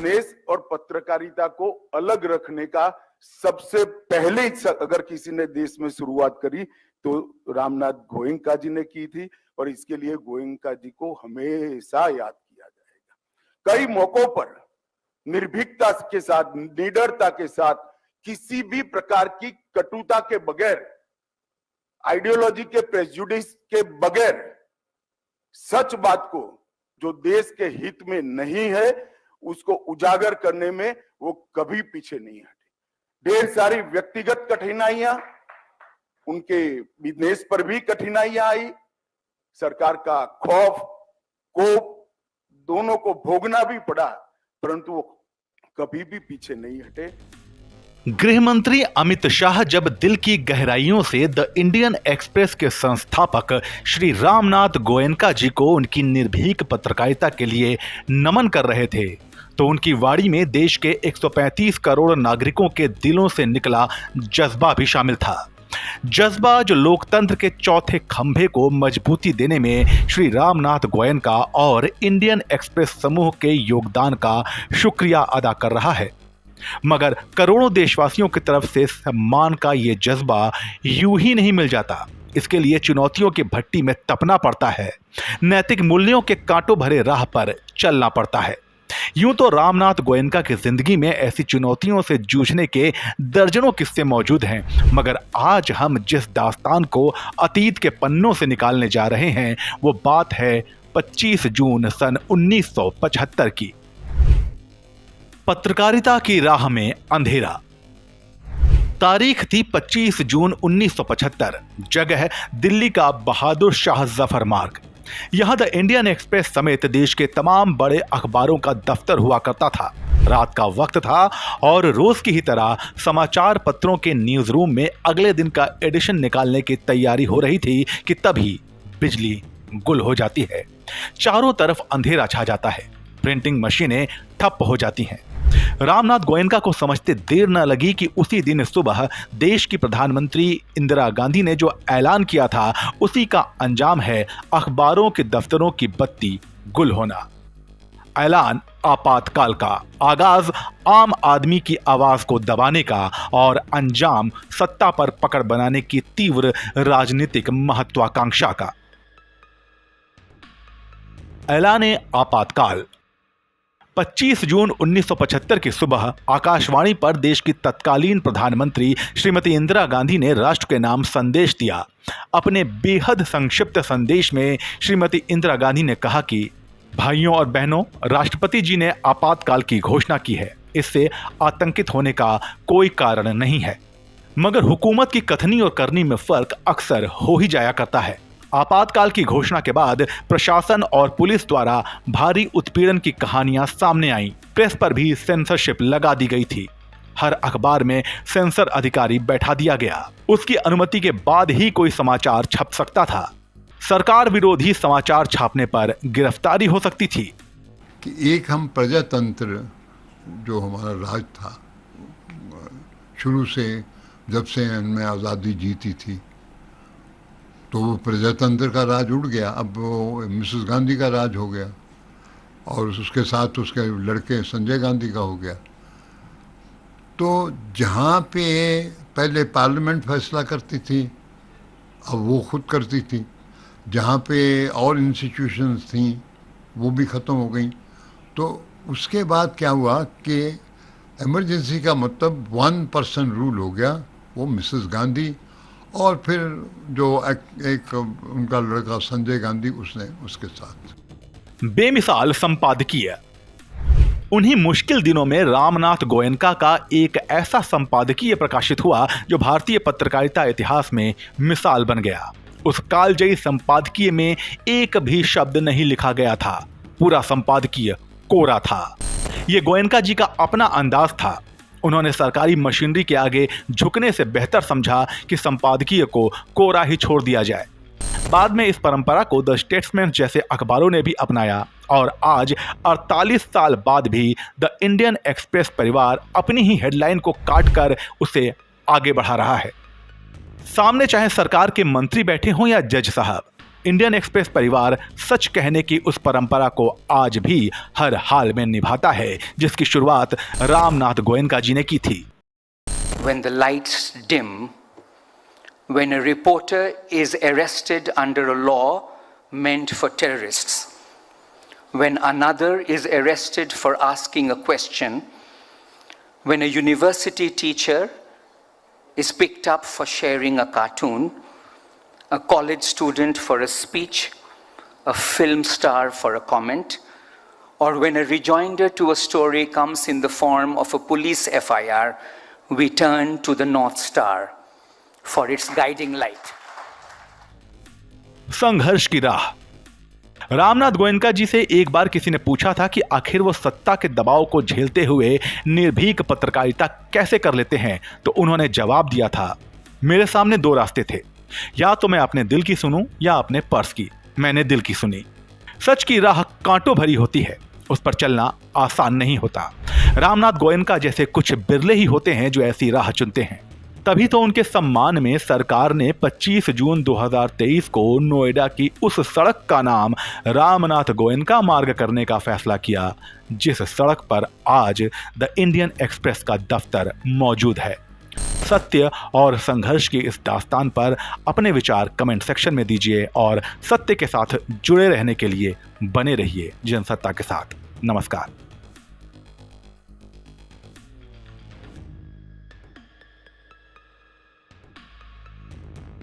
Business और पत्रकारिता को अलग रखने का सबसे पहले अगर किसी ने देश में शुरुआत करी तो रामनाथ गोयनका जी ने की थी, और इसके लिए गोयनका जी को हमेशा याद किया जाएगा। कई मौकों पर निर्भीकता के साथ, निडरता के साथ, किसी भी प्रकार की कटुता के बगैर, आइडियोलॉजी के प्रेजुडिस के बगैर सच बात को जो देश के हित में नहीं है उसको उजागर करने में वो कभी पीछे नहीं हटे। ढेर सारी व्यक्तिगत कठिनाइयां, उनके बिजनेस पर भी कठिनाइयां आई, सरकार का खौफ, कोप दोनों को भोगना भी पड़ा, परंतु वो कभी भी पीछे नहीं हटे। गृह मंत्री अमित शाह जब दिल की गहराइयों से द इंडियन एक्सप्रेस के संस्थापक श्री रामनाथ गोयनका जी को उनकी निर्भीक पत्रकारिता के लिए नमन कर रहे थे, तो उनकी वाणी में देश के 135 करोड़ नागरिकों के दिलों से निकला जज्बा भी शामिल था। जज्बा जो लोकतंत्र के चौथे खंभे को मजबूती देने में श्री रामनाथ गोयनका और इंडियन एक्सप्रेस समूह के योगदान का शुक्रिया अदा कर रहा है। मगर करोड़ों देशवासियों की तरफ से सम्मान का ये जज्बा यूं ही नहीं मिल जाता। इसके लिए चुनौतियों की भट्टी में तपना पड़ता है, नैतिक मूल्यों के कांटों भरे राह पर चलना पड़ता है। यूं तो रामनाथ गोयनका की जिंदगी में ऐसी चुनौतियों से जूझने के दर्जनों किस्से मौजूद हैं, मगर आज हम जिस दास्तान को अतीत के पन्नों से निकालने जा रहे हैं वो बात है 25 जून सन 1975 की। पत्रकारिता की राह में अंधेरा। तारीख थी 25 जून 1975। जगह दिल्ली का बहादुर शाह जफर मार्ग। यहां द इंडियन एक्सप्रेस समेत देश के तमाम बड़े अखबारों का दफ्तर हुआ करता था। रात का वक्त था और रोज की ही तरह समाचार पत्रों के न्यूज रूम में अगले दिन का एडिशन निकालने की तैयारी हो रही थी कि तभी बिजली गुल हो जाती है। चारों तरफ अंधेरा छा जाता है, प्रिंटिंग मशीनें ठप हो जाती हैं। रामनाथ गोयनका को समझते देर न लगी कि उसी दिन सुबह देश की प्रधानमंत्री इंदिरा गांधी ने जो ऐलान किया था उसी का अंजाम है अखबारों के दफ्तरों की बत्ती गुल होना। ऐलान आपातकाल का, आगाज आम आदमी की आवाज को दबाने का और अंजाम सत्ता पर पकड़ बनाने की तीव्र राजनीतिक महत्वाकांक्षा का। ऐलान आपातकाल। 25 जून 1975 की सुबह आकाशवाणी पर देश की तत्कालीन प्रधानमंत्री श्रीमती इंदिरा गांधी ने राष्ट्र के नाम संदेश दिया। अपने बेहद संक्षिप्त संदेश में श्रीमती इंदिरा गांधी ने कहा कि भाइयों और बहनों, राष्ट्रपति जी ने आपातकाल की घोषणा की है। इससे आतंकित होने का कोई कारण नहीं है, मगर हुकूमत की कथनी और करनी में फर्क अक्सर हो ही जाया करता है। आपातकाल की घोषणा के बाद प्रशासन और पुलिस द्वारा भारी उत्पीड़न की कहानियां सामने आईं। प्रेस पर भी सेंसरशिप लगा दी गई थी। हर अखबार में सेंसर अधिकारी बैठा दिया गया। उसकी अनुमति के बाद ही कोई समाचार छप सकता था। सरकार विरोधी समाचार छापने पर गिरफ्तारी हो सकती थी। कि एक हम प्रजातंत्र जो हमारा राज था शुरू से, जब से हमने आज़ादी जीती थी, तो वो प्रजातंत्र का राज उड़ गया। अब वो मिसेस गांधी का राज हो गया और उसके साथ उसके लड़के संजय गांधी का हो गया। तो जहाँ पे पहले पार्लियामेंट फैसला करती थी, अब वो खुद करती थी। जहाँ पे और इंस्टीट्यूशंस थी वो भी ख़त्म हो गई। तो उसके बाद क्या हुआ कि इमरजेंसी का मतलब 1% रूल हो गया, वो मिसेस गांधी और फिर जो एक उनका लड़का संजय गांधी, उसने उसके साथ। बेमिसाल संपादकीय। उन्हीं मुश्किल दिनों में रामनाथ गोयनका का एक ऐसा संपादकीय प्रकाशित हुआ जो भारतीय पत्रकारिता इतिहास में मिसाल बन गया। उस कालजयी संपादकीय में एक भी शब्द नहीं लिखा गया था। पूरा संपादकीय कोरा था। यह गोयनका जी का अपना अंदाज था। उन्होंने सरकारी मशीनरी के आगे झुकने से बेहतर समझा कि संपादकीय को कोरा ही छोड़ दिया जाए। बाद में इस परंपरा को द स्टेट्समैन जैसे अखबारों ने भी अपनाया और आज 48 साल बाद भी द इंडियन एक्सप्रेस परिवार अपनी ही हेडलाइन को काटकर उसे आगे बढ़ा रहा है। सामने चाहे सरकार के मंत्री बैठे हों या जज साहब, इंडियन एक्सप्रेस परिवार सच कहने की उस परंपरा को आज भी हर हाल में निभाता है जिसकी शुरुआत रामनाथ गोयनका जी ने की थी। When the lights dim, when a reporter is arrested under a law meant for terrorists, when another is arrested for asking a question, when a university teacher is picked up for sharing a cartoon, a college student for a speech, a film star for a comment, or when a rejoinder to a story comes in the form of a police FIR, we turn to the North Star for its guiding light. संघर्ष की राह। रामनाथ गोयनका जी से एक बार किसी ने पूछा था कि आखिर वो सत्ता के दबाव को झेलते हुए निर्भीक पत्रकारिता कैसे कर लेते हैं, तो उन्होंने जवाब दिया था, मेरे सामने दो रास्ते थे, या तो मैं अपने दिल की सुनूं या अपने पर्स की। मैंने दिल की सुनी। सच की राह कांटों भरी होती है, उस पर चलना आसान नहीं होता। रामनाथ गोयनका जैसे कुछ बिरले ही होते हैं जो ऐसी राह चुनते हैं। तभी तो उनके सम्मान में सरकार ने 25 जून 2023 को नोएडा की उस सड़क का नाम रामनाथ गोयनका मार्ग करने का फैसला किया जिस सड़क पर आज द इंडियन एक्सप्रेस का दफ्तर मौजूद है। सत्य और संघर्ष की इस दास्तान पर अपने विचार कमेंट सेक्शन में दीजिए और सत्य के साथ जुड़े रहने के लिए बने रहिए जनसत्ता के साथ। नमस्कार।